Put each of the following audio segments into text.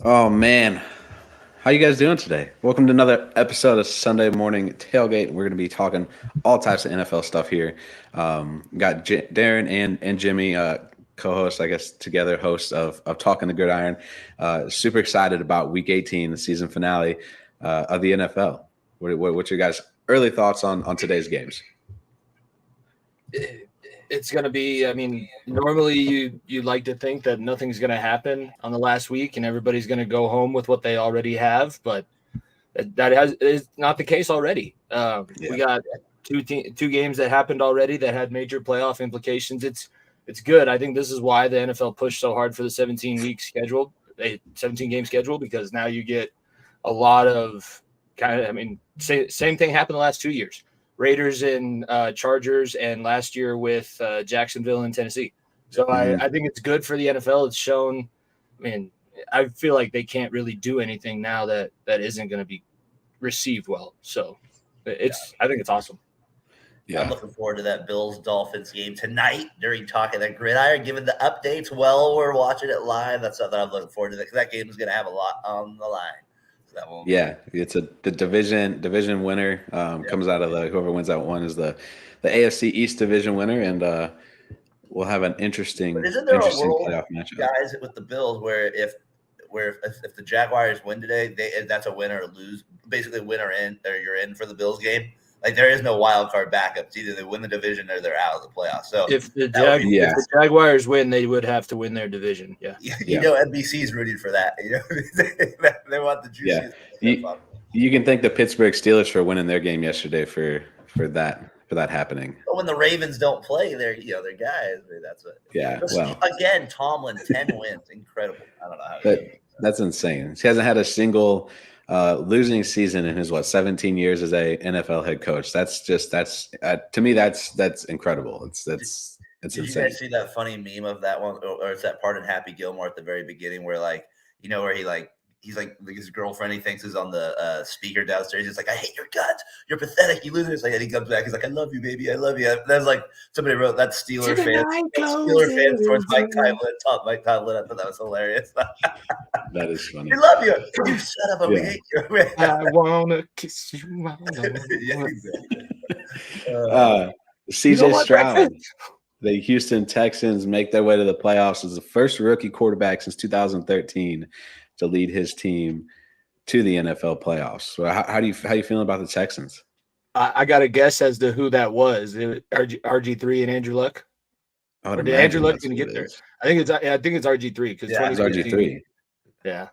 Oh man, how you guys doing today? Welcome to another episode of Sunday Morning Tailgate. We're going to be talking all types of NFL stuff here. Got Daren and Jimmy, co-hosts, I guess, together, hosts of Talking the Gridiron. Super excited about Week 18, the season finale of the NFL. What's your guys' early thoughts on today's games? It's going to be, normally you'd like to think that nothing's going to happen on the last week and everybody's going to go home with what they already have, but that is not the case already. We got two games that happened already that had major playoff implications. It's good. I think this is why the NFL pushed so hard for the 17 game schedule, because now you get a lot of same thing happened the last 2 years. Raiders and Chargers, and last year with Jacksonville and Tennessee. So I think it's good for the NFL. It's shown. I feel like they can't really do anything now that isn't going to be received well. So I think it's awesome. Yeah. I'm looking forward to that Bills-Dolphins game tonight during Talking the Gridiron, giving the updates while we're watching it live. That's something I'm looking forward to, because that game is going to have a lot on the line. It's the division winner comes out of whoever wins that one is the AFC East division winner, and we'll have an interesting playoff matchup, guys, with the Bills, where if the Jaguars win today, that's a win or lose, basically win or you're in for the Bills game. Like, there is no wild card backups. Either they win the division or they're out of the playoffs. So if the Jaguars win, they would have to win their division. NBC's rooting for that. They want the juices. You can thank the Pittsburgh Steelers for winning their game yesterday for that happening. But when the Ravens don't play, they're guys. That's it. Yeah. Again, Tomlin 10 wins, incredible. I don't know how. That's insane. He hasn't had a single losing season in his 17 years as a NFL head coach. That's to me that's incredible. It's Did insane. You guys see that funny meme of that one, or it's that part in Happy Gilmore at the very beginning where where he's like his girlfriend he thinks is on the speaker downstairs. He's like, "I hate your guts. You're pathetic. You losers." And he comes back. He's like, "I love you, baby. I love you." That's like somebody wrote that Steeler fans towards Mike Tomlin. Mike Tomlin. I thought that was hilarious. That is funny. We love you. You son of a. We hate you. I wanna kiss you. CJ Stroud. The Houston Texans make their way to the playoffs as the first rookie quarterback since 2013 to lead his team to the NFL playoffs. So how you feeling about the Texans? I got a guess as to who that was. RG3 and Andrew Luck. Or did Andrew Luck even get there? I think it's RG3 because it's RG3. Yeah.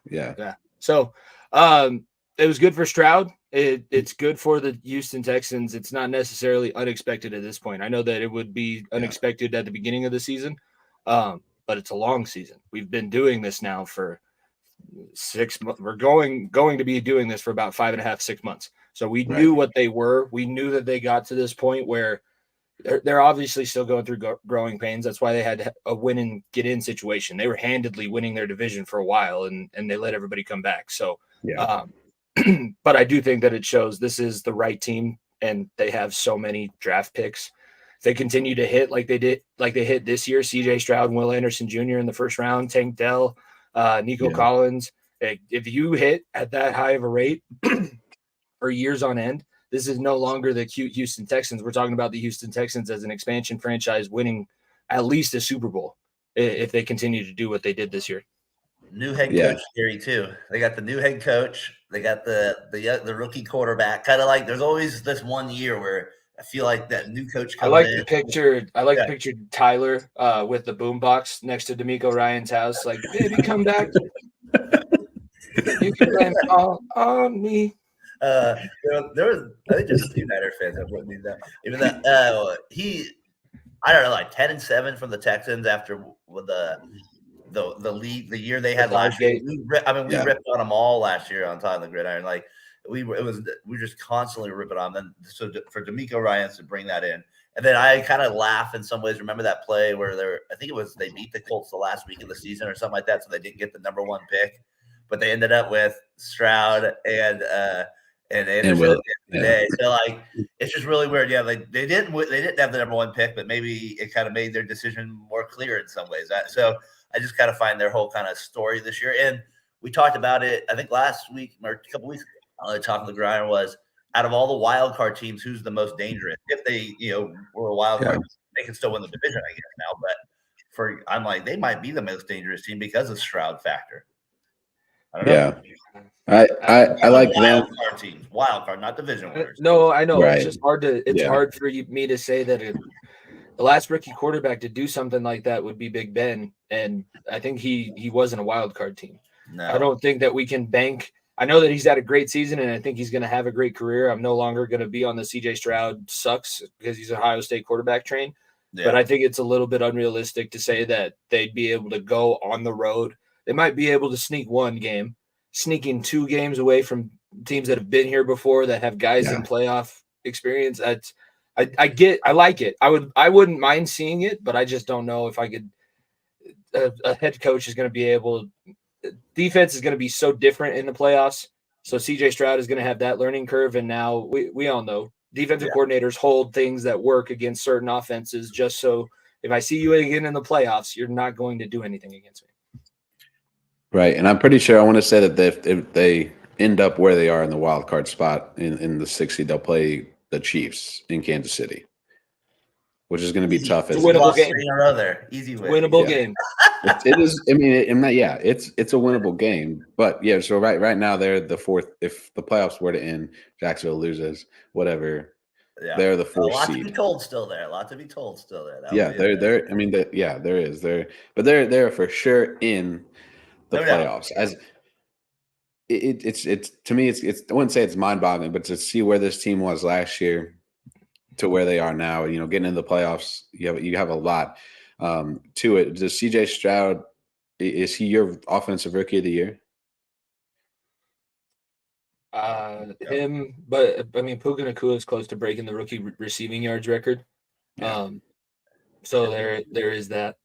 So it was good for Stroud. It's good for the Houston Texans. It's not necessarily unexpected at this point. I know that it would be unexpected at the beginning of the season, but it's a long season. We've been doing this now for 6 months. We're going to be doing this for about 5.5, 6 months. So we knew what they were. We knew that they got to this point where they're obviously still going through growing pains. That's why they had a win and get in situation. They were handedly winning their division for a while, and they let everybody come back. So, but I do think that it shows this is the right team, and they have so many draft picks. If they continue to hit like they hit this year, CJ Stroud and Will Anderson Jr. in the first round, Tank Dell, Nico Collins. If you hit at that high of a rate for years on end, this is no longer the cute Houston Texans. We're talking about the Houston Texans as an expansion franchise winning at least a Super Bowl if they continue to do what they did this year. New head coach theory too. They got the new head coach. They got the rookie quarterback. Kind of like there's always this 1 year where I feel like that new coach. I like the picture Tyler with the boombox next to D'Amico Ryan's house. Like, baby, come back. You can blame it all on me. There was, I think, just United fans that wouldn't need that. Even that I don't know, like 10-7 from the Texans after the year they had last year. We ripped on them all last year on Talking the Gridiron. Like we just constantly ripping on them. So for D'Amico Ryans to bring that in, and then I kind of laugh in some ways. Remember that play where they beat the Colts the last week of the season or something like that, so they didn't get the number 1 pick, but they ended up with Stroud and Anderson today. So like it's just really weird. Yeah, like they didn't have the number 1 pick, but maybe it kind of made their decision more clear in some ways. So I just kind of find their whole kind of story this year. And we talked about it, I think last week or a couple weeks ago, talking to the grinder was out of all the wild card teams, who's the most dangerous? If they, were a wild card, they can still win the division, I guess now. But I'm like, they might be the most dangerous team because of Stroud factor. I don't know. I like them. Wild card, not division winners. No, I know. Right. It's just hard to. It's hard for me to say that the last rookie quarterback to do something like that would be Big Ben, and I think he wasn't a wild card team. No. I don't think that we can bank. I know that he's had a great season, and I think he's going to have a great career. I'm no longer going to be on the CJ Stroud sucks because he's an Ohio State quarterback train. Yeah. But I think it's a little bit unrealistic to say that they'd be able to go on the road. They might be able to sneak one game, sneaking 2 games away from teams that have been here before that have guys in playoff experience. That's I like it. I wouldn't mind seeing it, but I just don't know if I could. A head coach is going to be able. Defense is going to be so different in the playoffs. So CJ Stroud is going to have that learning curve, and now we all know defensive coordinators hold things that work against certain offenses. Just so if I see you again in the playoffs, you're not going to do anything against me. Right, and I'm pretty sure I want to say that if they end up where they are in the wild card spot in the 60, they'll play the Chiefs in Kansas City, which is going to be tough. It's a winnable game. Easy win. Winnable game. It is. I mean, it's a winnable game. But yeah, so right now they're the 4th. If the playoffs were to end, Jacksonville loses, whatever. Yeah. They're the 4th seed. To be told still there. A lot to be told still there. They're. I mean, there is. But they're for sure in the playoffs. As it's to me, it's I wouldn't say it's mind-boggling, but to see where this team was last year to where they are now, getting into the playoffs, you have a lot to it. Does CJ Stroud, is he your offensive rookie of the year? Him, but I mean, Puka Nacua is close to breaking the rookie receiving yards record. Yeah. So there is that.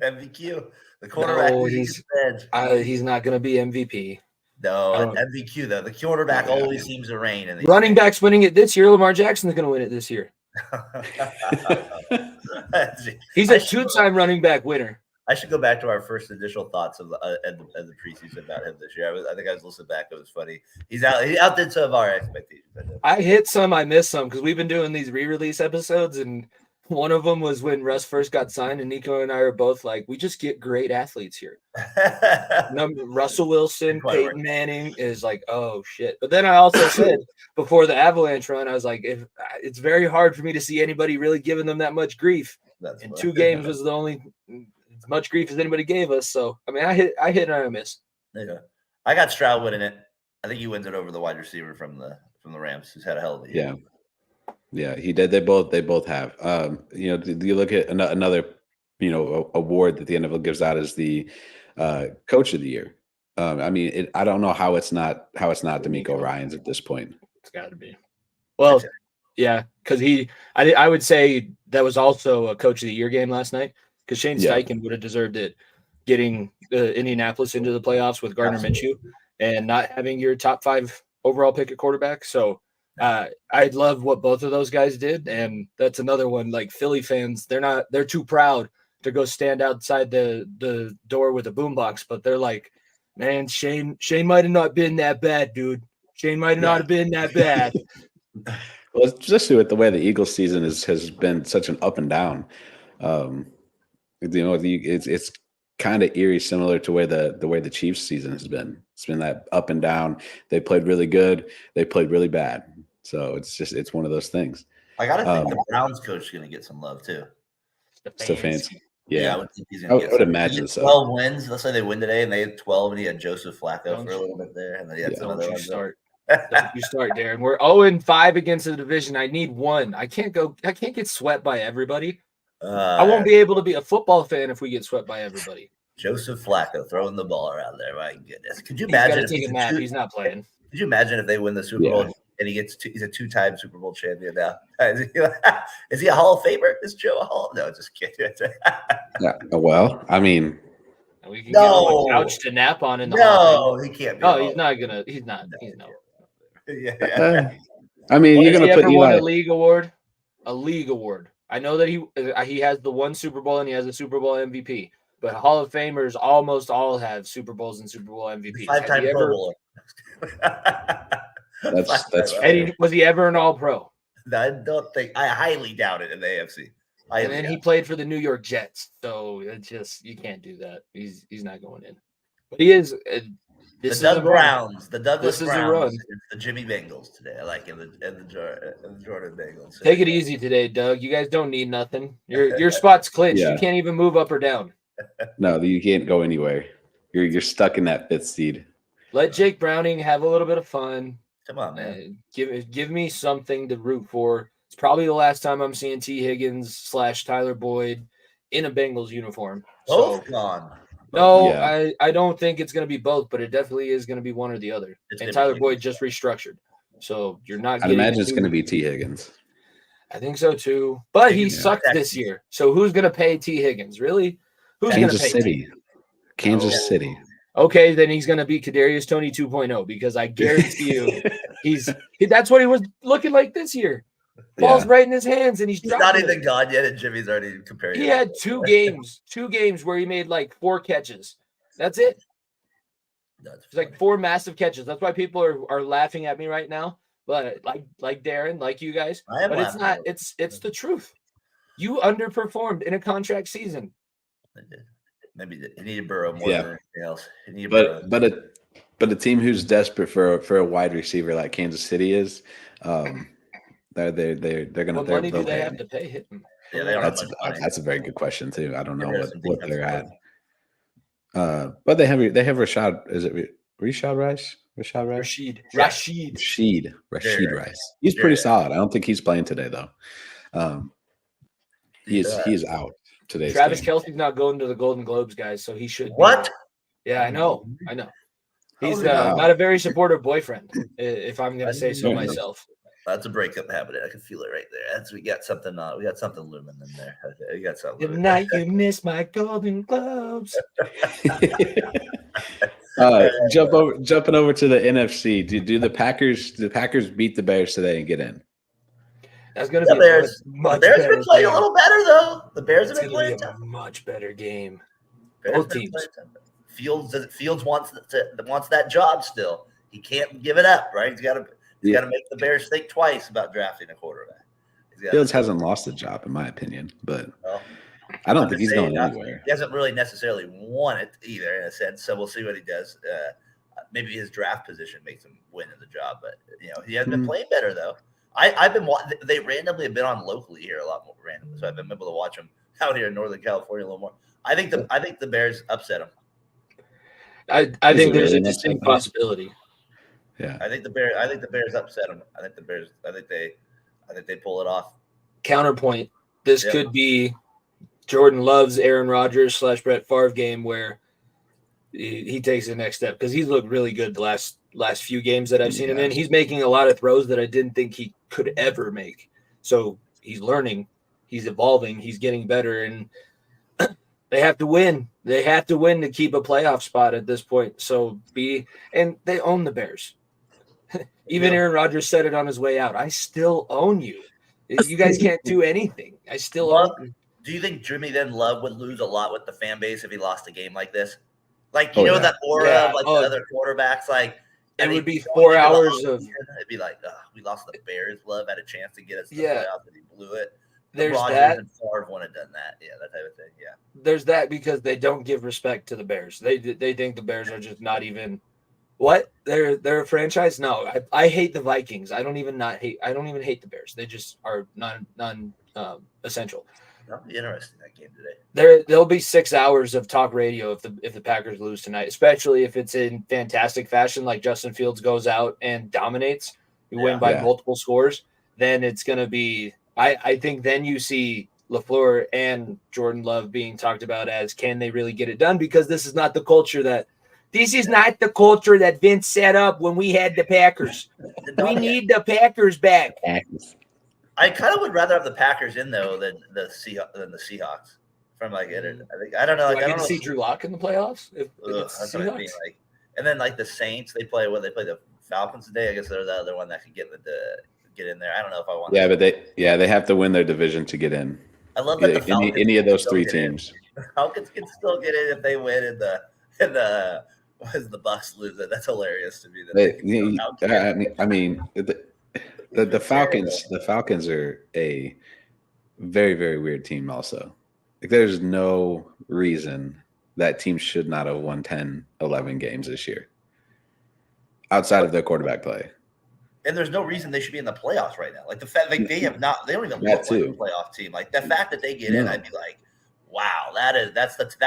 MVQ, the quarterback. No, he's not going to be MVP. No, MVQ though. The quarterback always seems to reign. In running backs winning it this year. Lamar Jackson's going to win it this year. He's a 2-time running back winner. I should go back to our first initial thoughts of the preseason about him this year. I think I was listening back. It was funny. He outdid some of our expectations. I hit some, I missed some because we've been doing these re-release episodes, and one of them was when Russ first got signed, and Nico and I are both like, we just get great athletes here. Russell Wilson, Peyton Manning is like, oh shit. But then I also said before the Avalanche run, I was like, it's very hard for me to see anybody really giving them that much grief. And 2 games was the only as much grief as anybody gave us. So I mean, I hit and I miss. Yeah. I got Stroud winning it. I think he wins it over the wide receiver from the Rams, who's had a hell of a year. Yeah, he did. They both have. You look at another, award that the NFL gives out is the Coach of the Year. I mean, I don't know how it's not DeMeco Ryans at this point. It's got to be. Well, yeah, because I would say that was also a Coach of the Year game last night because Shane Steichen would have deserved it, getting Indianapolis into the playoffs with Gardner Minshew and not having your top 5 overall pick at quarterback. So. I love what both of those guys did, and that's another one. Like Philly fans, they're too proud to go stand outside the door with a boombox, but they're like, man, Shane might have not been that bad, dude. Shane might not have been that bad. Well, especially with the way the Eagles season has been such an up and down. It's kind of eerie, similar to the way the Chiefs season has been. It's been that up and down. They played really good. They played really bad. So it's one of those things. I gotta think the Browns coach is gonna get some love too. Stefanski. Yeah, I would think he's gonna would imagine so. 12 wins. Let's say they win today, and they had 12, and he had Joseph Flacco for a little bit there, and then he had some other ones. Don't you start, Daren. We're 0-5 against the division. I need 1. I can't get swept by everybody. I won't be able to be a football fan if we get swept by everybody. Joseph Flacco throwing the ball around there. My goodness. Could you imagine if he's not playing? Could you imagine if they win the Super Bowl and he's a 2-time Super Bowl champion now? Is he a Hall of Famer? Is Joe a Hall? No, just kidding. Yeah. Well, I mean, we can get a couch to nap on in the hall. No, he can't. He's not gonna. He's not. He's no. I mean, you're gonna put won a league award. A league award. I know that he has the 1 Super Bowl and he has a Super Bowl MVP. but Hall of Famers almost all have Super Bowls and Super Bowl MVPs. 5-time Pro Bowler. Was he ever an All-Pro? I don't think. I highly doubt it in the AFC. And then he played for the New York Jets, so it's just you can't do that. He's not going in. But he is. The Douglas Browns, the Jimmy Bengals today. I like in the Jordan Bengals. Take it easy today, Doug. You guys don't need nothing. Your spot's clinched. You can't even move up or down. No, you can't go anywhere. You're stuck in that 5th seed. Let Jake Browning have a little bit of fun. Come on, man. Give me something to root for. It's probably the last time I'm seeing T. Higgins / Tyler Boyd in a Bengals uniform. Both gone. No, yeah. I don't think it's going to be both, but it definitely is going to be one or the other. And Tyler Boyd just restructured. So you're not I'd imagine it's going to be T. Higgins. I think so too. But he sucked this year. So who's going to pay T. Higgins? Really? Who's going to pay City? Kansas City. Okay, then he's going to be Kadarius Toney 2.0 because I guarantee you that's what he was looking like this year. Ball's right in his hands, and he's not even gone yet, and Jimmy's already comparing. He had 2 games where he made like 4 catches. That's it. It's like 4 massive catches. That's why people are laughing at me right now. But like Daren, like you guys, but it's not. It's the truth. You underperformed in a contract season. Maybe he needed Burrow more than anything else. But a team who's desperate for a wide receiver like Kansas City is. They're gonna. What money do they have to pay him? Yeah, that's a very good question too. I don't know what they're at. But they have Rashad. Is it Rashad Rice? Rashid Rice. He's pretty solid. I don't think he's playing today though. He is out today. Travis Kelce's not going to the Golden Globes, guys, so he should. What? Yeah, I know. He's not a very supportive boyfriend, if I'm going to say so myself. That's a breakup happening. I can feel it right there. We got something looming in there. We got something. The night you missed my Golden Globes. Jumping over to the NFC. Do the Packers beat the Bears today and get in? That's going to be Bears. The Bears have been playing a little better though. The Bears have been playing a much better game. Both teams. Fields wants that job still. He can't give it up, right? He's got to make the Bears think twice about drafting a quarterback. Fields hasn't lost the job, in my opinion, but I don't think he's going anywhere. He hasn't really necessarily won it either, in a sense. So we'll see what he does. Maybe his draft position makes him win in the job, but he hasn't been playing better though. I've been. They randomly have been on locally here a lot more randomly, so I've been able to watch them out here in Northern California a little more. I think the Bears upset them. I think there's a distinct possibility. Yeah, I think the Bears upset them. I think they pull it off. Counterpoint: this could be Jordan Love's Aaron Rodgers / Brett Favre game where he takes the next step because he's looked really good the last few games that I've seen him in. He's making a lot of throws that I didn't think he could ever make. So he's learning, he's evolving, he's getting better, and they have to win. They have to win to keep a playoff spot at this point. And they own the Bears. Even Aaron Rodgers said it on his way out. I still own you. You guys can't do anything. I still own you. Do you think Jimmy then Love would lose a lot with the fan base if he lost a game like this? Like, that aura of the other quarterbacks, like it would be 4 hours of it'd be like, we lost the Bears. Love had a chance to get us to the playoffs and he blew it. There's Rodgers that. And Favre wouldn't have done that. Yeah, that type of thing. Yeah. There's that because they don't give respect to the Bears. They think the Bears are just not even what? They're a franchise? No. I hate the Vikings. I don't even hate the Bears. They just are non essential. That'll be interesting that game today. There'll be 6 hours of talk radio if the Packers lose tonight, especially if it's in fantastic fashion, like Justin Fields goes out and dominates. You win by multiple scores. Then it's going to be. I think then you see LaFleur and Jordan Love being talked about as can they really get it done because this is not the culture that Vince set up when we had the Packers. We need the Packers back. I kind of would rather have the Packers in though than the Seahawks. From like it, I don't know. Like, I don't see Drew Lock in the playoffs. That's what I mean. Like, and then like the Saints, they play the Falcons today. I guess they're the other one that can get in there. I don't know if I want. Yeah, but they have to win their division to get in. I love that any of those 3 teams. Falcons can still get in if they win in the as the Bucks lose it. That's hilarious to me. I mean, the Falcons are a very, very weird team. Also, like, there's no reason that team should not have won 10, 11 games this year outside of their quarterback play. And there's no reason they should be in the playoffs right now. Like the fact they don't even look like a playoff team. Like the fact that they get in, I'd be like, wow, that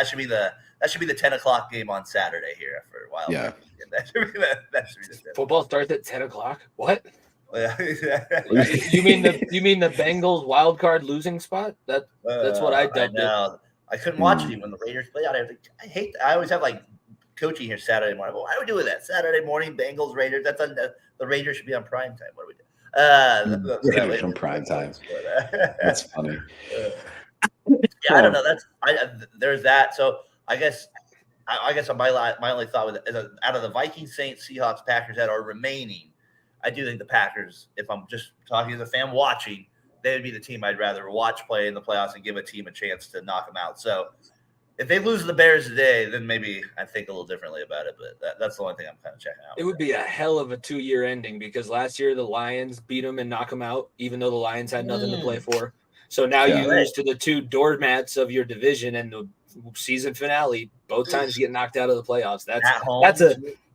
should be the 10:00 game on Saturday here for a while. Yeah. That should be the football starts at 10:00. What? you mean the Bengals wild card losing spot? That's what I dubbed it. I couldn't watch it when the Raiders played out. I always have like coaching here Saturday morning. Well, why are we doing that? Saturday morning, Bengals, Raiders. That's on the Raiders should be on prime time. What are we doing? Raiders on prime time. That's funny. Yeah, I don't know. There's that. So I guess my only thought is out of the Vikings, Saints, Seahawks, Packers that are remaining, I do think the Packers, if I'm just talking as a fan watching, they would be the team I'd rather watch play in the playoffs and give a team a chance to knock them out. So if they lose the Bears today, then maybe I think a little differently about it. But that's the only thing I'm kind of checking out. It would be a hell of a 2-year ending because last year the Lions beat them and knock them out, even though the Lions had nothing to play for. So now you lose to the two doormats of your division and the season finale. Both times you get knocked out of the playoffs.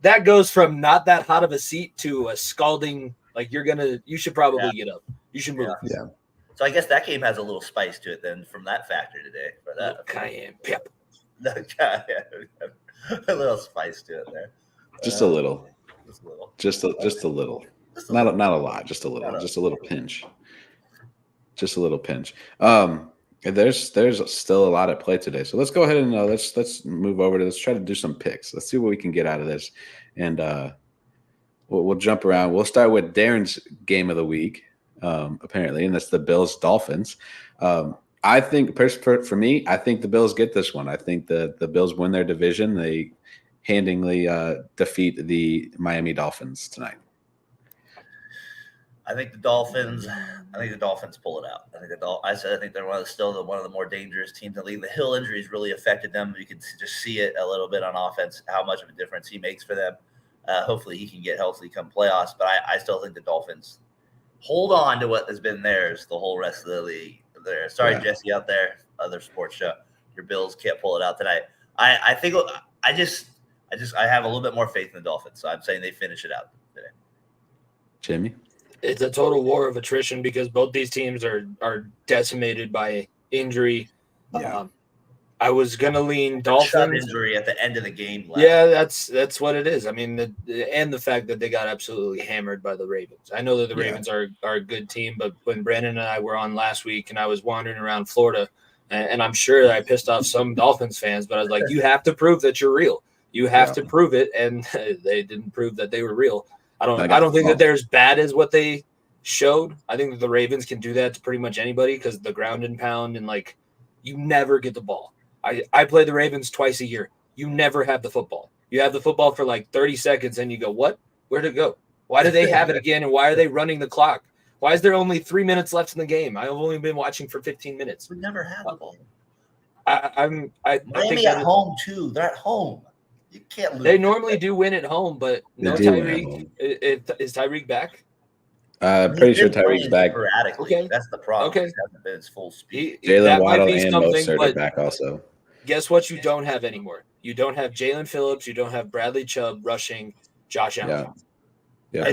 That goes from not that hot of a seat to a scalding. Like you should probably get up. You should move. Yeah. So I guess that game has a little spice to it then from that factor today. For that cayenne pep. A little spice to it there. Just a little. Just a little. Just a little. Not a lot. Just a little. Just a little pinch. Just a little pinch. There's still a lot at play today. So let's go ahead and let's move over to let's try to do some picks. Let's see what we can get out of this. And we'll jump around. We'll start with Daren's game of the week, apparently, and that's the Bills-Dolphins. I think for me, I think the Bills get this one. I think the Bills win their division. They handily defeat the Miami Dolphins tonight. I think the Dolphins pull it out. I think they're still one of the more dangerous teams in the league. The Hill injuries really affected them. You can just see it a little bit on offense, how much of a difference he makes for them. Hopefully he can get healthy come playoffs, but I still think the Dolphins hold on to what has been theirs the whole rest of the league. Sorry, Jesse out there, other sports show. Your Bills can't pull it out tonight. I think I have a little bit more faith in the Dolphins, so I'm saying they finish it out today. Jimmy? It's a total war of attrition because both these teams are decimated by injury. Yeah. I was gonna lean Dolphins. Injury at the end of the game. Yeah, that's what it is. I mean, the fact that they got absolutely hammered by the Ravens. I know that the Ravens are a good team, but when Brandon and I were on last week and I was wandering around Florida, and I'm sure that I pissed off some Dolphins fans, but I was like, you have to prove that you're real. You have to prove it, and they didn't prove that they were real. I don't think that they're as bad as what they showed. I think that the Ravens can do that to pretty much anybody because the ground and pound and like you never get the ball. I play the Ravens twice a year. You never have the football. You have the football for like 30 seconds and you go, what? Where'd it go? Why do they have it again? And why are they running the clock? Why is there only 3 minutes left in the game? I've only been watching for 15 minutes. We never have the ball. Miami at home too. They're at home. You can't lose. They normally do win at home, but no Tyreek. Is Tyreek back? Pretty sure Tyreek's back. Okay, that's the problem. Okay, he hasn't been its full speed. Jalen Waddle and Mostert are back also. Guess what? You don't have anymore. You don't have Jalen Phillips. You don't have Bradley Chubb rushing Josh Allen. Yeah.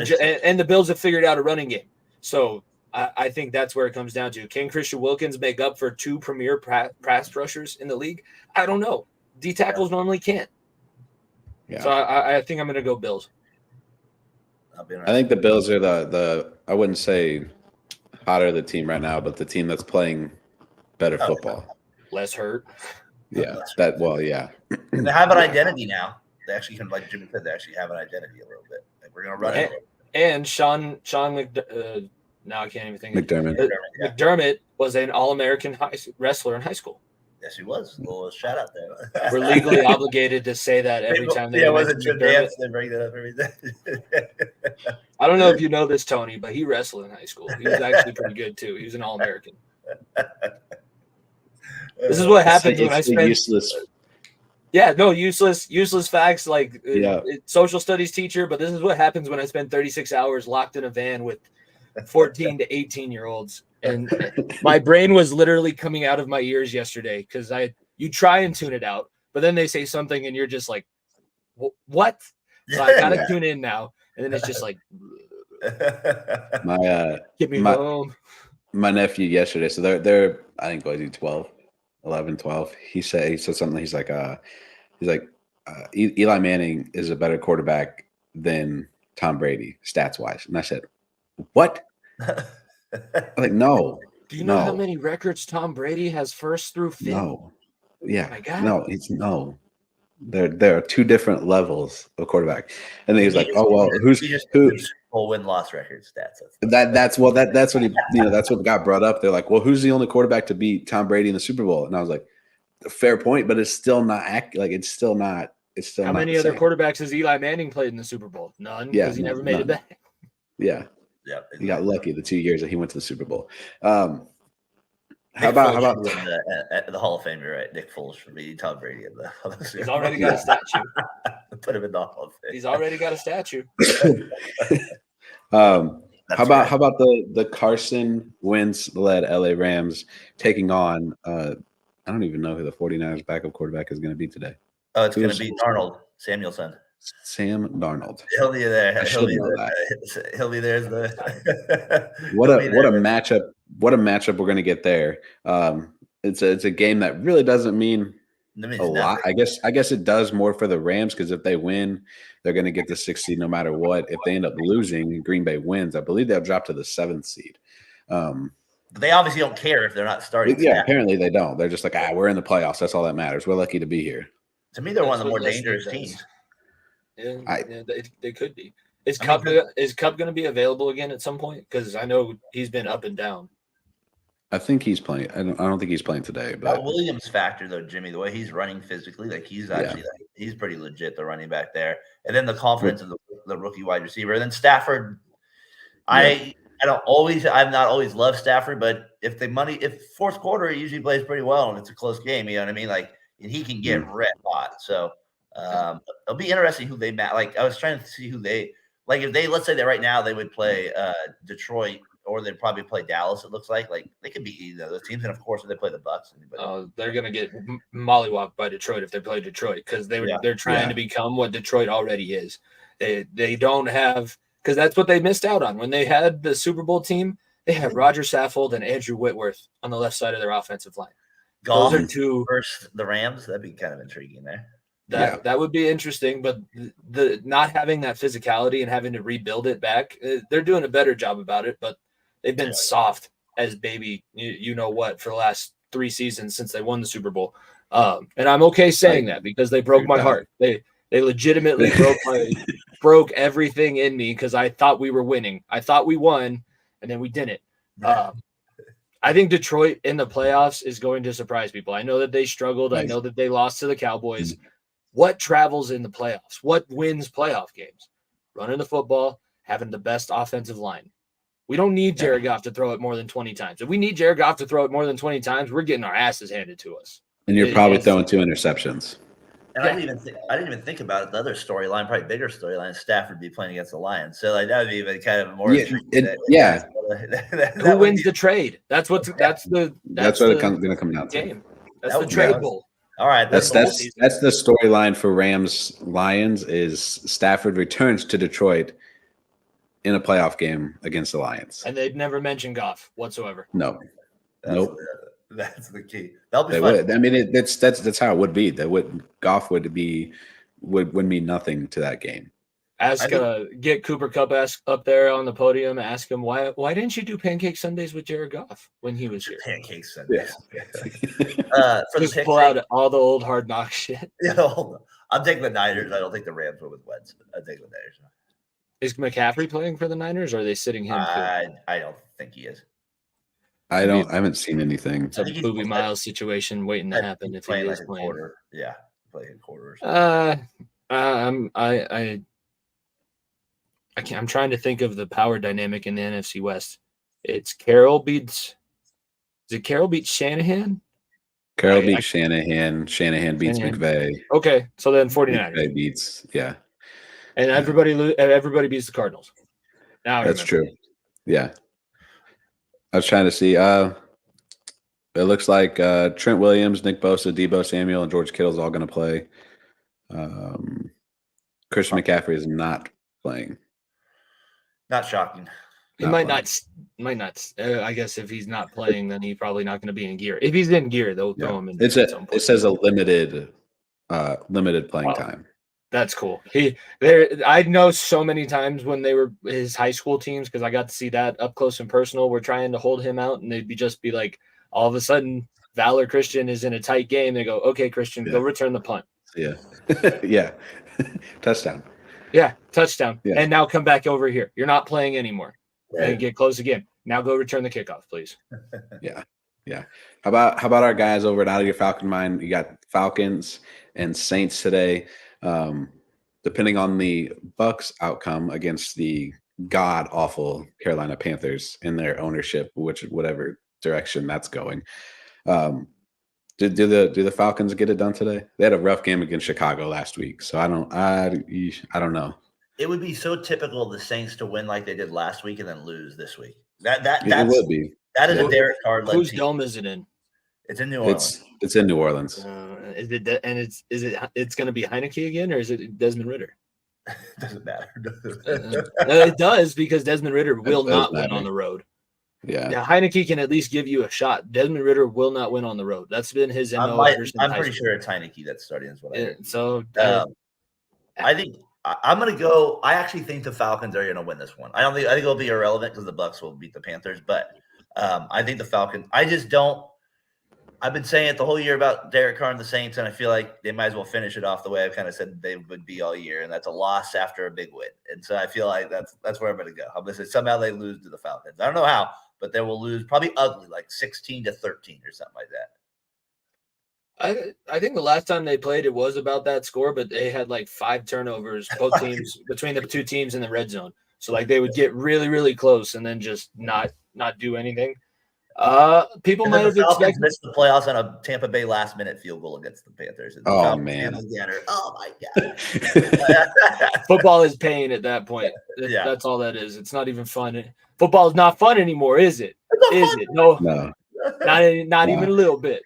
And the Bills have figured out a running game. So I think that's where it comes down to. Can Christian Wilkins make up for two premier pass rushers in the league? I don't know. D tackles normally can't. Yeah. So I think I'm going to go Bills. I think the Bills are the I wouldn't say hotter the team right now, but the team that's playing better football. Less hurt. Yeah. And they have an identity now. They actually can, like Jimmy said, they actually have an identity a little bit. Like we're going to run it. And Sean now I can't even think. McDermott. McDermott was an All-American wrestler in high school. Yes, he was. A little shout out there. We're legally obligated to say that every time. They wasn't Jim Dance. They bring that up every day. I don't know if you know this, Tony, but he wrestled in high school. He was actually pretty good too. He was an All-American. This is what happens when I spend useless. Yeah, no, useless facts like Yeah. social studies teacher, but this is what happens when I spend 36 hours locked in a van with 14 to 18-year-olds. And my brain was literally coming out of my ears yesterday because you try and tune it out, but then they say something and you're just like, what? So I gotta tune in now. And then it's just like get me home. My nephew yesterday, so they're I think was he 12, 11, 12. He said something. He's like Eli Manning is a better quarterback than Tom Brady stats wise. And I said, what? I'm like, no. Do you know how many records Tom Brady has first through fifth? No. Yeah. Oh my God. No, no. There are two different levels of quarterback. And then he's like, oh well, who win-loss record stats. That's what he that's what got brought up. They're like, well, who's the only quarterback to beat Tom Brady in the Super Bowl? And I was like, fair point, but it's still not it's still not. How many other quarterbacks has Eli Manning played in the Super Bowl? None, because he never made it back. Yeah. Yeah. Exactly. He got lucky the 2 years that he went to the Super Bowl. How about the Hall of Fame? You're right. Nick Foles should be Tom Brady in the He's already got a statue. Put him in the Hall of Fame. He's already got a statue. How about the Carson Wentz led LA Rams taking on I don't even know who the 49ers backup quarterback is going to be today. Oh, it's going to be Darnold Samuelson. Sam Darnold. He'll be there. He'll be there. What a matchup! What a matchup we're going to get there. It's a game that really doesn't mean a lot. I guess it does more for the Rams because if they win, they're going to get the 6th seed no matter what. If they end up losing, Green Bay wins. I believe they'll drop to the 7th seed. But they obviously don't care if they're not starting. Yeah, apparently they don't. They're just like, we're in the playoffs. That's all that matters. We're lucky to be here. To me, they're one of the more dangerous teams. Yeah, they could be. Is Cup going to be available again at some point? Because I know he's been up and down. I think he's playing. I don't think he's playing today. But Williams factor though, Jimmy, the way he's running physically, like he's actually he's pretty legit. The running back there, and then the confidence of the rookie wide receiver, and then Stafford. I've not always loved Stafford, but if fourth quarter he usually plays pretty well and it's a close game, you know what I mean? Like, and he can get red hot. So it'll be interesting who they match. Like I was trying to see who they like. If they, let's say that right now they would play Detroit, or they'd probably play Dallas. It looks like they could be either of those teams. And of course, if they play the Bucks, they're gonna get mollywopped by Detroit if they play Detroit because they're trying to become what Detroit already is. They don't have, because that's what they missed out on when they had the Super Bowl team. They had Roger Saffold and Andrew Whitworth on the left side of their offensive line. Those are two versus the Rams. That'd be kind of intriguing there. That would be interesting, but the not having that physicality and having to rebuild it back, they're doing a better job about it, but they've been soft as baby, you know what, for the last 3 seasons since they won the Super Bowl. And I'm okay saying that because they broke my heart. They legitimately broke everything in me because I thought we were winning. I thought we won, and then we didn't. I think Detroit in the playoffs is going to surprise people. I know that they struggled. I know that they lost to the Cowboys. What travels in the playoffs? What wins playoff games? Running the football, having the best offensive line. We don't need Jared Goff to throw it more than 20 times. If we need Jared Goff to throw it more than 20 times, we're getting our asses handed to us. And you're probably throwing 2 interceptions. And I didn't even think about it. The other storyline, probably bigger storyline, Stafford be playing against the Lions. So like that would be even kind of more. Who wins the trade? That's what it's going to come down to. Game. That's the trade bowl. All right, that's the storyline for Rams Lions is Stafford returns to Detroit in a playoff game against the Lions. And they'd never mentioned Goff whatsoever. No. Nope. That's the key. That'll be fun. I mean, that's how it would be. Goff would mean nothing to that game. Get Cooper Kupp up there on the podium. Ask him why didn't you do pancake Sundays with Jared Goff when he was here? Pancake Sundays. Just pull out all the old Hard Knock shit. I'm taking the Niners. I don't think the Rams will with Wentz. I'm taking the Niners. Is McCaffrey playing for the Niners, or are they sitting him? I don't think he is. I haven't seen anything. It's a Boobie Miles situation waiting to happen if he is playing. Quarter. Yeah, playing quarters. I'm trying to think of the power dynamic in the NFC West. It's Carroll beats Shanahan? Carroll beats Shanahan. Shanahan beats McVay. Okay, so then 49ers. McVay beats, yeah. And everybody beats the Cardinals. Now that's true. Yeah. I was trying to see. It looks like Trent Williams, Nick Bosa, Deebo Samuel, and George Kittle's all going to play. Christian McCaffrey is not playing. Not shocking. He might not. I guess if he's not playing, then he's probably not going to be in gear. If he's in gear, they'll throw him in. It says a limited playing time. That's cool. I know so many times when they were his high school teams, because I got to see that up close and personal. We're trying to hold him out, and they'd just be like, all of a sudden, Valor Christian is in a tight game. They go, okay, Christian, go return the punt. Yeah, yeah, touchdown. Yeah, touchdown. Yeah. And now come back over here. You're not playing anymore. Right. And get close again. Now go return the kickoff, please. Yeah. How about our guys over at Out of Your Falcon Mind? You got Falcons and Saints today. Depending on the Bucs outcome against the god awful Carolina Panthers in their ownership, whatever direction that's going. Do the Falcons get it done today? They had a rough game against Chicago last week, so I don't know. It would be so typical of the Saints to win like they did last week and then lose this week. That would be. That is a Derek Carr. Whose dome is it in? It's in New Orleans. It's in New Orleans. Is it going to be Heineke again, or is it Desmond Ridder? Doesn't matter. It does, because Desmond Ridder will not win on the road. Yeah. Now, Heineke can at least give you a shot. Desmond Ridder will not win on the road. That's been his MO. I'm pretty sure it's Heineke that's starting. Is what I heard. So I think I'm going to go. I actually think the Falcons are going to win this one. I think it'll be irrelevant because the Bucs will beat the Panthers. But I think the Falcons. I just don't. I've been saying it the whole year about Derek Carr and the Saints, and I feel like they might as well finish it off the way I've kind of said they would be all year, and that's a loss after a big win. And so I feel like that's where I'm going to go. I'm going to say somehow they lose to the Falcons. I don't know how, but they will lose probably ugly, like 16-13 or something like that. I think the last time they played, it was about that score, but they had like 5 turnovers, both teams between the two teams in the red zone. So like they would get really, really close and then just not do anything. People might have expected missed the playoffs on a Tampa Bay last minute field goal against the Panthers. Oh man! Oh my god! Football is pain at that point. That's all that is. It's not even fun. Football is not fun anymore, is it? Is it? No, not even a little bit.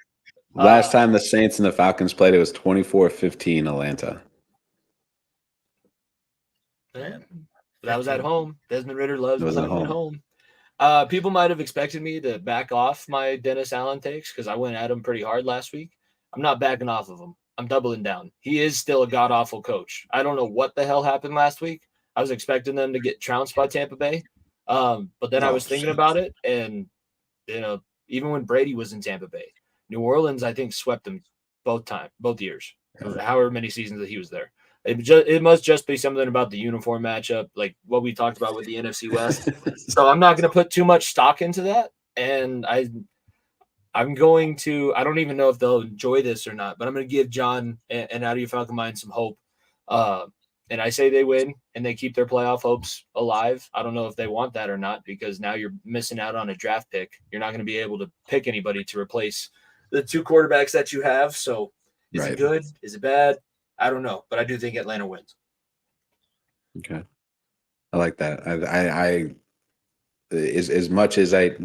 Last time the Saints and the Falcons played, it was 24-15 Atlanta. That was at home. Desmond Ridder loves playing at home. People might have expected me to back off my Dennis Allen takes because I went at him pretty hard last week. I'm not backing off of him. I'm doubling down. He is still a god-awful coach. I don't know what the hell happened last week. I was expecting them to get trounced by Tampa Bay. But then I was thinking about it, and even when Brady was in Tampa Bay, New Orleans, I think, swept them both years, however many seasons that he was there. It must just be something about the uniform matchup, like what we talked about with the NFC West. So I'm not going to put too much stock into that. And I'm going to – I don't even know if they'll enjoy this or not, but I'm going to give John and Out of Your Falcon Mind some hope. And I say they win and they keep their playoff hopes alive. I don't know if they want that or not, because now you're missing out on a draft pick. You're not going to be able to pick anybody to replace the 2 quarterbacks that you have. So is it good? Is it bad? I don't know, but I do think Atlanta wins. Okay. I like that. I as much as I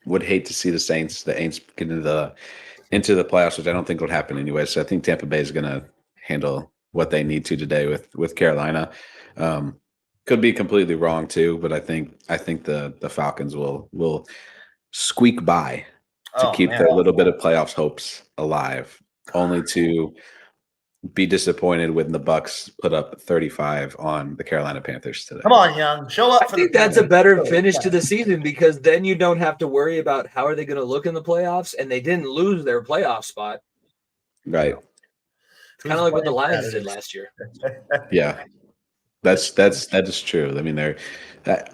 would hate to see the Saints get into the playoffs, which I don't think will happen anyway. So I think Tampa Bay is going to handle what they need to today with Carolina. Could be completely wrong too, but I think the Falcons will squeak by to keep their little bit of playoffs hopes alive, only to be disappointed when the Bucs put up 35 on the Carolina Panthers today. Come on, Young, show up. I think that's a better finish to the season, because then you don't have to worry about how are they going to look in the playoffs, and they didn't lose their playoff spot. Right. It's kind of like what the Lions did last year. Yeah, that is true. I mean, I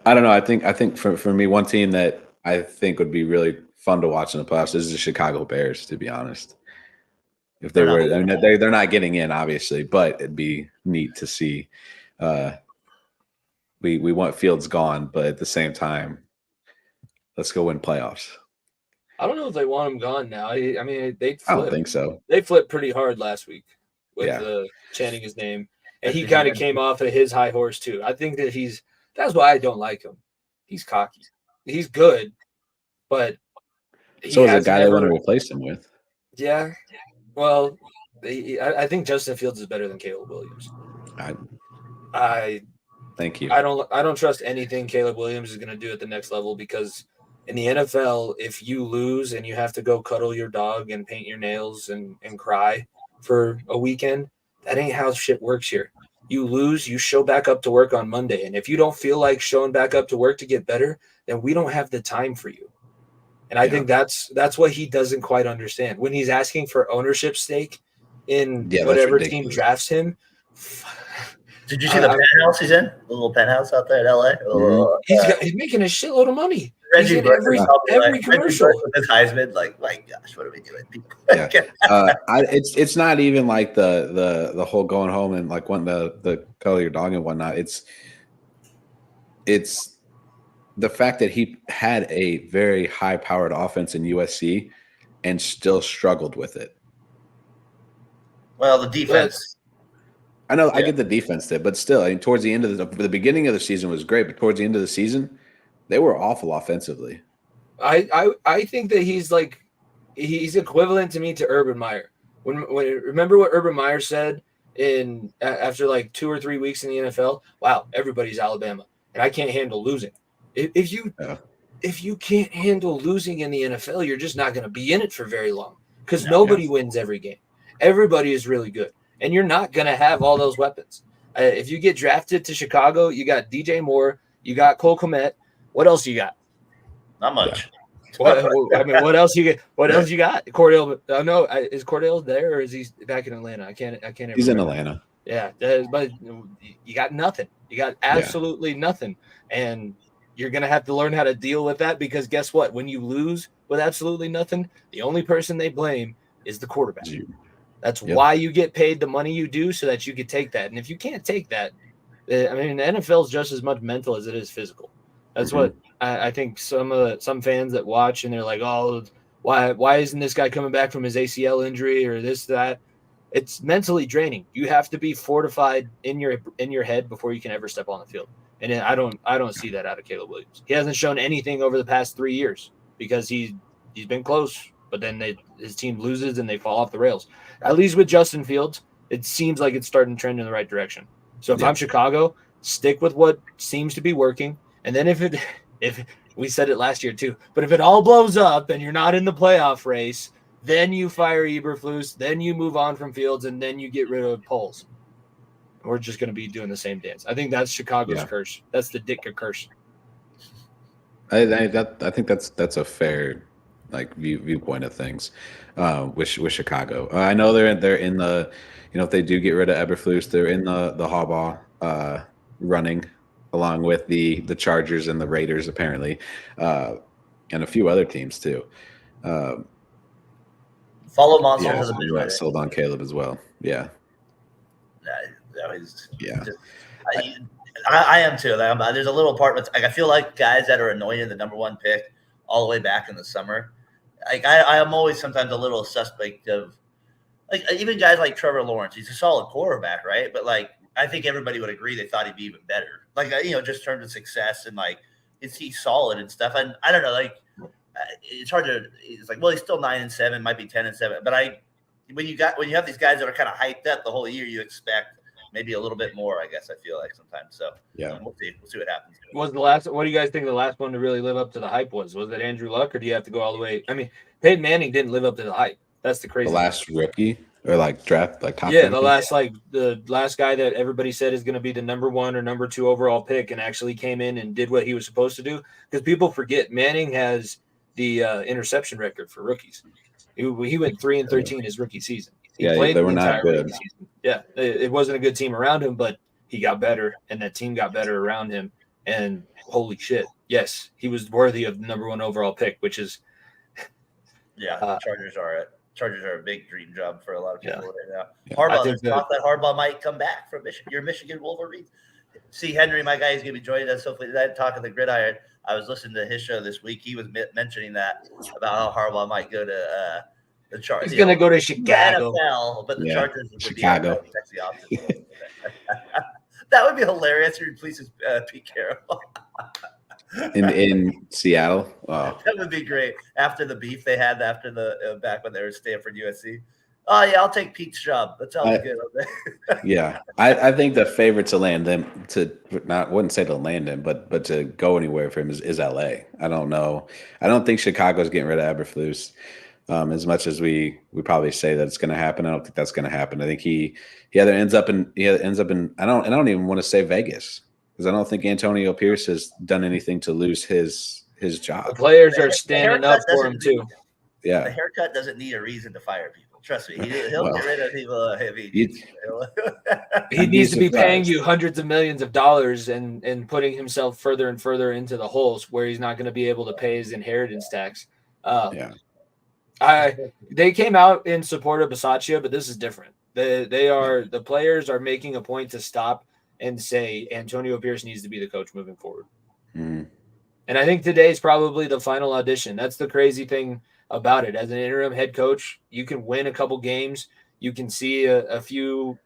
don't know. I think for me, one team that I think would be really fun to watch in the playoffs is the Chicago Bears, to be honest. If they were, I mean, they're not getting in, obviously, but it'd be neat to see. We want Fields gone, but at the same time, let's go win playoffs. I don't know if they want him gone now. I mean, I don't think so. They flipped pretty hard last week with chanting his name, and he kind of came off of his high horse too. I think that that's why I don't like him. He's cocky. He's good, but so is the guy they want to replace him with. Yeah, well, I think Justin Fields is better than Caleb Williams. I thank you. I don't trust anything Caleb Williams is going to do at the next level, because in the NFL, if you lose and you have to go cuddle your dog and paint your nails and cry for a weekend, that ain't how shit works here. You lose, you show back up to work on Monday. And if you don't feel like showing back up to work to get better, then we don't have the time for you. And I think that's what he doesn't quite understand. When he's asking for ownership stake in whatever team drafts him. Did you see the penthouse he's in? The little penthouse out there in LA? He's making a shitload of money. Reggie he's in every commercial. With Heisman, like, my gosh, what are we doing? It's not even like the whole going home and like wanting the color your dog and whatnot. It's the fact that he had a very high-powered offense in USC and still struggled with it. Well, the defense. I know, I get the defense there, but still, I mean, towards the end of the beginning of the season was great, but towards the end of the season, they were awful offensively. I think that he's equivalent to me to Urban Meyer. When remember what Urban Meyer said after like 2 or 3 weeks in the NFL? Wow, everybody's Alabama, and I can't handle losing. If you can't handle losing in the NFL, you're just not going to be in it for very long, because nobody wins every game. Everybody is really good, and you're not going to have all those weapons. If you get drafted to Chicago, you got DJ Moore, you got Cole Kmet. What else you got? Not much. What else you get? What else you got? Cordell? No, is Cordell there, or is he back in Atlanta? I can't. He's in Atlanta. Yeah, but you got nothing. You got absolutely nothing, and you're going to have to learn how to deal with that, because guess what? When you lose with absolutely nothing, the only person they blame is the quarterback. That's why you get paid the money you do, so that you could take that. And if you can't take that, I mean, the NFL is just as much mental as it is physical. That's what I think some fans that watch and they're like, oh, why isn't this guy coming back from his ACL injury or this, that? It's mentally draining. You have to be fortified in your head before you can ever step on the field. And I don't see that out of Caleb Williams. He hasn't shown anything over the past 3 years, because he's been close, but then his team loses and they fall off the rails. At least with Justin Fields, it seems like it's starting to trend in the right direction. So if I'm Chicago, stick with what seems to be working. And then if we said it last year too, but if it all blows up and you're not in the playoff race, then you fire Eberflus, then you move on from Fields, and then you get rid of Poles. We're just going to be doing the same dance. I think that's Chicago's curse. That's the Ditka curse. I think that's a fair viewpoint of things with Chicago. I know they're in the, if they do get rid of Eberflus, they're in the Harbaugh running, along with the Chargers and the Raiders apparently, and a few other teams too. Follow Monson to the midway. Sold on Caleb as well. Yeah. I am too. There's a little part. I feel like guys that are anointed the number one pick all the way back in the summer. Like I am always sometimes a little suspect of, like, even guys like Trevor Lawrence. He's a solid quarterback, right? But like, I think everybody would agree they thought he'd be even better. Like, just in terms of success, and like, is he solid and stuff? And I don't know, like, it's hard to. It's like, well, he's still 9-7, might be 10-7. But when you have these guys that are kind of hyped up the whole year, you expect maybe a little bit more, I guess. I feel like sometimes. So we'll see what happens. What do you guys think the last one to really live up to the hype was? Was it Andrew Luck, or do you have to go all the way? I mean, Peyton Manning didn't live up to the hype. That's the crazy. The last rookie or draft top. Yeah, the last guy that everybody said is going to be the number 1 or number 2 overall pick, and actually came in and did what he was supposed to do. Because people forget Manning has the interception record for rookies. He went 3-13 his rookie season. He played they were not good. Yeah, it wasn't a good team around him, but he got better, and that team got better around him. And holy shit, yes, he was worthy of the number 1 overall pick, which is Chargers are a big dream job for a lot of people right now. Harbaugh, there's talk that Harbaugh might come back from your Michigan Wolverines. See, Henry, my guy, is going to be joining us hopefully today, talking the gridiron. I was listening to his show this week. He was mentioning that about how Harbaugh might go to the Chargers. He's going to go to Chicago. The NFL, but the Chargers would Chicago. Be a sexy option for him. That would be hilarious. He replaces Pete Carroll. in Seattle. Wow. That would be great. After the beef they had after the back when they were Stanford USC. Oh yeah, I'll take Pete's job. That sounds good. Yeah, I think the favorite to land them wouldn't say to land him, but to go anywhere for him is LA. I don't know. I don't think Chicago's getting rid of Eberflus. As much as we probably say that it's going to happen, I don't think that's going to happen. I think he either ends up in I don't even want to say Vegas, because I don't think Antonio Pierce has done anything to lose his job. The players are standing up for him too. Yeah, the haircut doesn't need a reason to fire people. Trust me, he'll get rid of people. He needs to be paying you hundreds of millions of dollars and putting himself further and further into the holes where he's not going to be able to pay his inheritance tax. They came out in support of Bisaccia, but this is different. The players are making a point to stop and say Antonio Pierce needs to be the coach moving forward. Mm. And I think today is probably the final audition. That's the crazy thing about it. As an interim head coach, you can win a couple games. You can see a few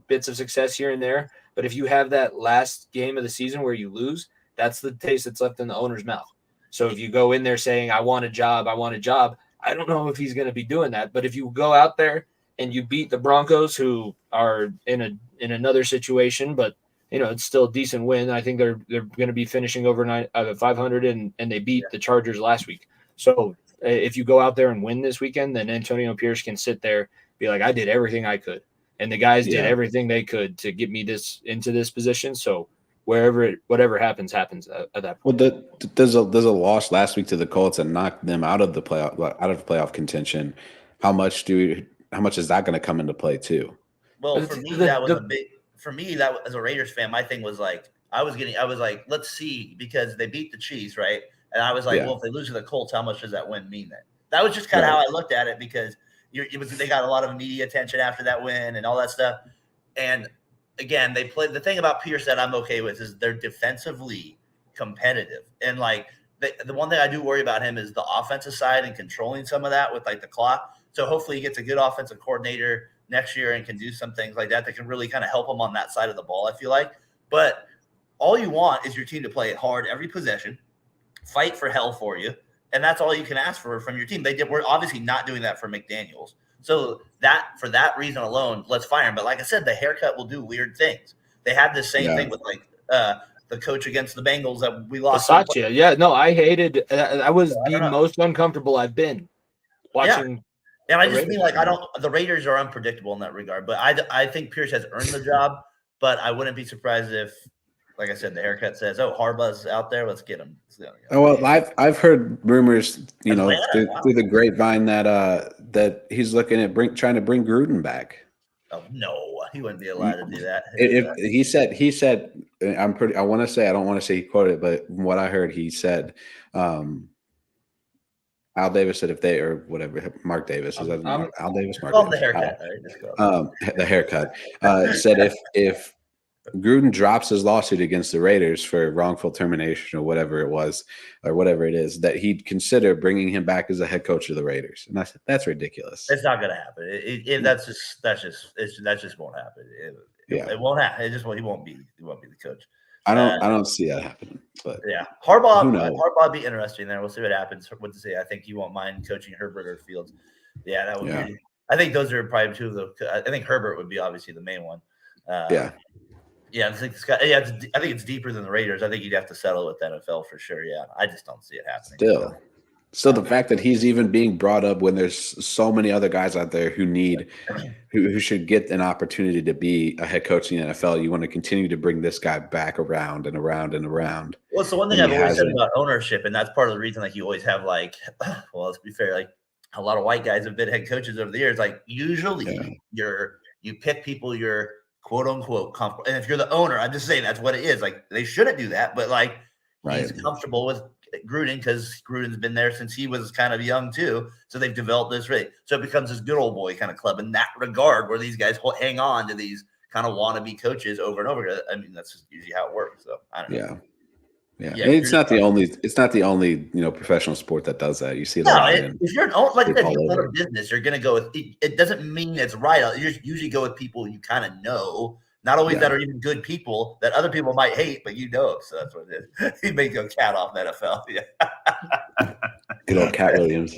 bits of success here and there. But if you have that last game of the season where you lose, that's the taste that's left in the owner's mouth. So if you go in there saying, I want a job, I don't know if he's going to be doing that. But if you go out there and you beat the Broncos, who are in another situation, but it's still a decent win. I think they're going to be finishing over 500, and they beat the Chargers last week. So if you go out there and win this weekend, then Antonio Pierce can sit there, be like, I did everything I could. And the guys did everything they could to get me into this position. So whatever happens at that point. Well, there's a loss last week to the Colts and knocked them out of playoff contention. How much is that going to come into play too? Well, for me, that was a big. For me, that as a Raiders fan, my thing was like I was like, let's see, because they beat the Chiefs, right? And I was like, well, if they lose to the Colts, how much does that win mean then? That was just kind of how I looked at it, because they got a lot of media attention after that win and all that stuff. And again, they played. The thing about Pierce that I'm okay with is they're defensively competitive, and like the one thing I do worry about him is the offensive side and controlling some of that with like the clock. So hopefully he gets a good offensive coordinator next year and can do some things like that can really kind of help him on that side of the ball, I feel like. But all you want is your team to play it hard every possession, fight for hell for you, and that's all you can ask for from your team. We're obviously not doing that for McDaniels. So for that reason alone, let's fire him. But like I said, the haircut will do weird things. They had this same thing with like the coach against the Bengals that we lost. Bisaccia, yeah, no, I hated. I was the most uncomfortable I've been watching. Yeah. And I just mean like the Raiders are unpredictable in that regard, but I think Pierce has earned the job, but I wouldn't be surprised if, like I said, the haircut says, "Oh, Harbaugh's out there, let's get him." Oh, well, I've heard rumors, through the grapevine that he's looking at trying to bring Gruden back. Oh no, he wouldn't be allowed to do that. He said, I want to say, I don't want to say he quoted it, but from what I heard, he said, Al Davis said Mark Davis is that Al Davis? Mark Davis. The haircut. The haircut said if Gruden drops his lawsuit against the Raiders for wrongful termination or whatever it is, that he'd consider bringing him back as a head coach of the Raiders. And I said, that's ridiculous. It's not going to happen. That just won't happen. It won't happen. He won't be the coach. I don't see that happening. But yeah, Harbaugh be interesting there. We'll see what happens. What to say? I think he won't mind coaching Herbert or Fields. Yeah, that would be. I think those are probably two of the. I think Herbert would be obviously the main one. Yeah, I think I think it's deeper than the Raiders. I think you'd have to settle with NFL for sure. Yeah, I just don't see it happening. So the fact that he's even being brought up when there's so many other guys out there who should get an opportunity to be a head coach in the NFL, you want to continue to bring this guy back around and around and around. Well, it's the one thing I've always said about ownership, and that's part of the reason like you always have like, well, let's be fair, like a lot of white guys have been head coaches over the years. Like usually you pick people you're quote unquote comfortable, and if you're the owner, I'm just saying that's what it is. Like they shouldn't do that, but like he's comfortable with Gruden because Gruden's been there since he was kind of young too. So they've developed this rate. So it becomes this good old boy kind of club in that regard where these guys hang on to these kind of wannabe coaches over and over again. I mean, that's just usually how it works. So I don't know. Yeah, it's not the only. It's not the only professional sport that does that. You see it a lot. If you're if you own a business, you're going to go with. It doesn't mean it's right. You usually go with people you kind of know. Not always that are even good people that other people might hate, but So that's what it is. He may go cat off the NFL. Yeah. Good old Cat Williams.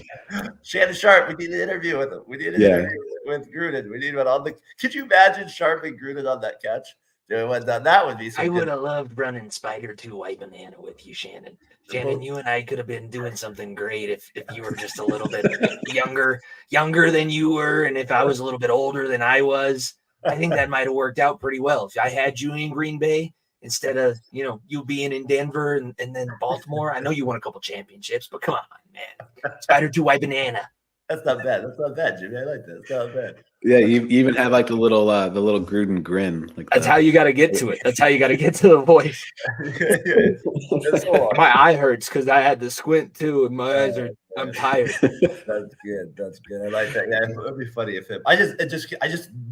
Shannon Sharp. We need an interview with him. We need an interview with Gruden. We need one on the. Could you imagine Sharp and Gruden on that catch? That would be. I would have loved running Spider 2 White Banana with you, Shannon. Shannon, you and I could have been doing something great if you were just a little bit younger than you were, and if I was a little bit older than I was. I think that might have worked out pretty well. If I had you in Green Bay instead of you being in Denver and then Baltimore. I know you won a couple championships, but come on, man. Spider 2 White Banana. That's not bad. That's not bad, Jimmy. I like that. That's not bad. Yeah, you even have like the little Gruden grin. That's how you got to get to it. That's how you got to get to the voice. My eye hurts because I had to squint too, and my eyes are. I'm tired. That's good. That's good. I like that. Yeah, it would be funny if him. I just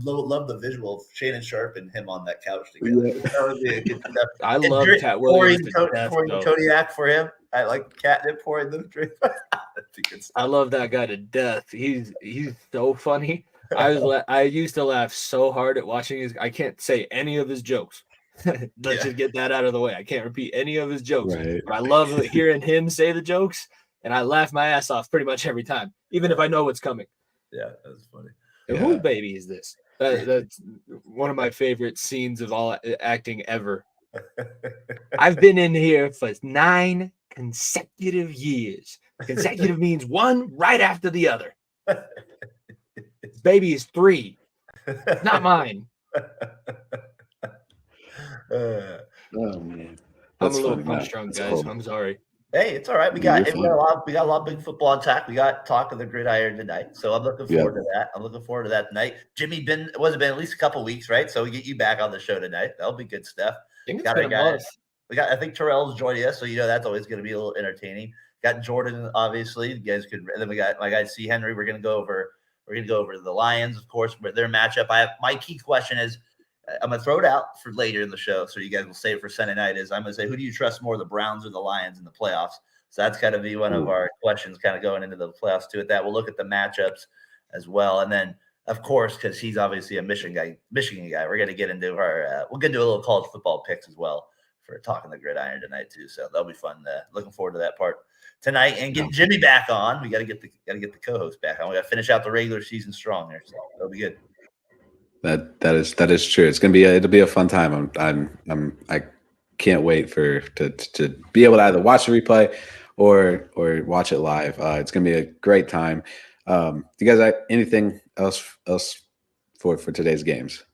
love the visual of Shannon Sharp and him on that couch together. Yeah. That would be a good stuff. I love Cat Williams. Pouring Kodiak for him. I like catnip pouring the drink. I love that guy to death. He's so funny. I used to laugh so hard at watching his. I can't say any of his jokes. Let's just get that out of the way. I can't repeat any of his jokes. Right. But I love hearing him say the jokes, and I laugh my ass off pretty much every time, even if I know what's coming. Yeah, that's funny. Whose baby is this? That's one of my favorite scenes of all acting ever. I've been in here for 9 consecutive years. Consecutive means one right after the other. Baby is 3. Not mine. Oh man, I'm a little punch drunk, guys. Cool. I'm sorry. Hey, it's all right. We got a lot of big football on tap. We got talk of the gridiron tonight, so I'm looking forward to that. I'm looking forward to that tonight. Jimmy, it been at least a couple weeks, right? So we get you back on the show tonight. That'll be good stuff. I think I think Terrell's joining us, so that's always going to be a little entertaining. Got Jordan, obviously. You guys could, and then we got my guy C. Henry. We're gonna go over the Lions, of course, their matchup. My key question is, I'm gonna throw it out for later in the show, so you guys will save it for Sunday night. Is I'm gonna say, who do you trust more, the Browns or the Lions in the playoffs? So that's got to be one of our questions, kind of going into the playoffs too. At that, we'll look at the matchups as well, and then of course, because he's obviously a Michigan guy, we're gonna get into we'll get into a little college football picks as well for talking the gridiron tonight too. So that'll be fun. Looking forward to that part tonight, and getting Jimmy back on. We got to get the co-host back on. We got to finish out the regular season strong there, so that'll be good. That is true. It'll be a fun time. I can't wait to be able to either watch the replay or watch it live. It's gonna be a great time. Do you guys have anything else for today's games?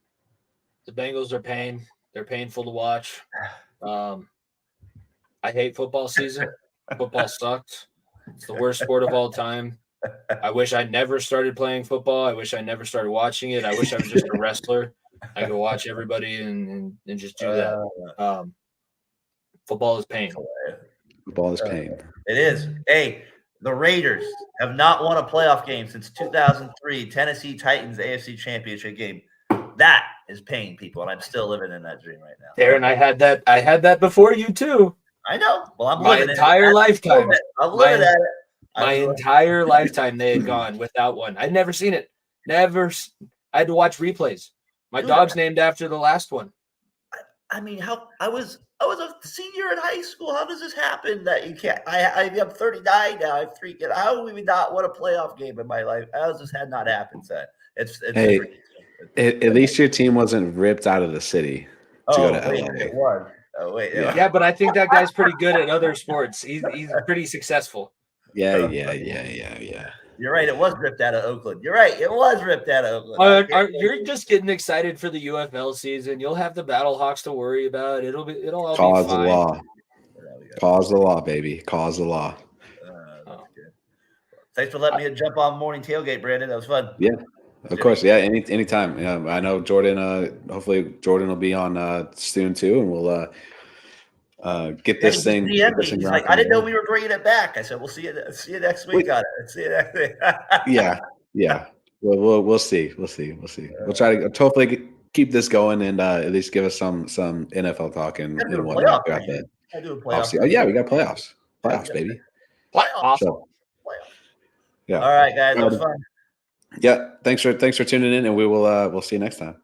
The Bengals are pain. They're painful to watch. I hate football season. Football sucks. It's the worst sport of all time. I wish I never started playing football. I wish I never started watching it. I wish I was just a wrestler. I could watch everybody and just do that. Football is pain. Football is pain. It is. Hey, the Raiders have not won a playoff game since 2003. Tennessee Titans AFC Championship game. That is pain, people, and I'm still living in that dream right now. Darren, I had that before you too. I know. Well, I'm my living entire lifetime. I'm living at it. My entire lifetime, they had gone without one. I'd never seen it. Never. I had to watch replays. My dog's named after the last one. I mean, how I was a senior in high school. How does this happen that you can't? I'm 39 now. I have 3 kids. How have we not won a playoff game in my life? How does this not happened? So hey, at least your team wasn't ripped out of the city to go to LA. It was. Oh wait, yeah, but I think that guy's pretty good at other sports. He's pretty successful. Yeah. You're right. It was ripped out of Oakland. You're right. It was ripped out of Oakland. You're just getting excited for the UFL season. You'll have the Battlehawks to worry about. It'll all be fine. Cause the law. Cause the law, baby. Cause the law. Good. Thanks for letting me jump on morning tailgate, Brandon. That was fun. Yeah. Of course, yeah. Anytime. Yeah, I know Jordan. Hopefully, Jordan will be on soon too, and we'll get this thing. He's like, I didn't know we were bringing it back. I said, we'll see you next week on it. See you next week. Yeah. We'll see. We'll try to hopefully keep this going and at least give us some NFL talk and whatnot. I do a playoff. Oh yeah, we got playoffs. Playoffs, baby. Playoffs. So, yeah. All right, guys. That was fun. Yeah. Thanks for tuning in, and we'll see you next time.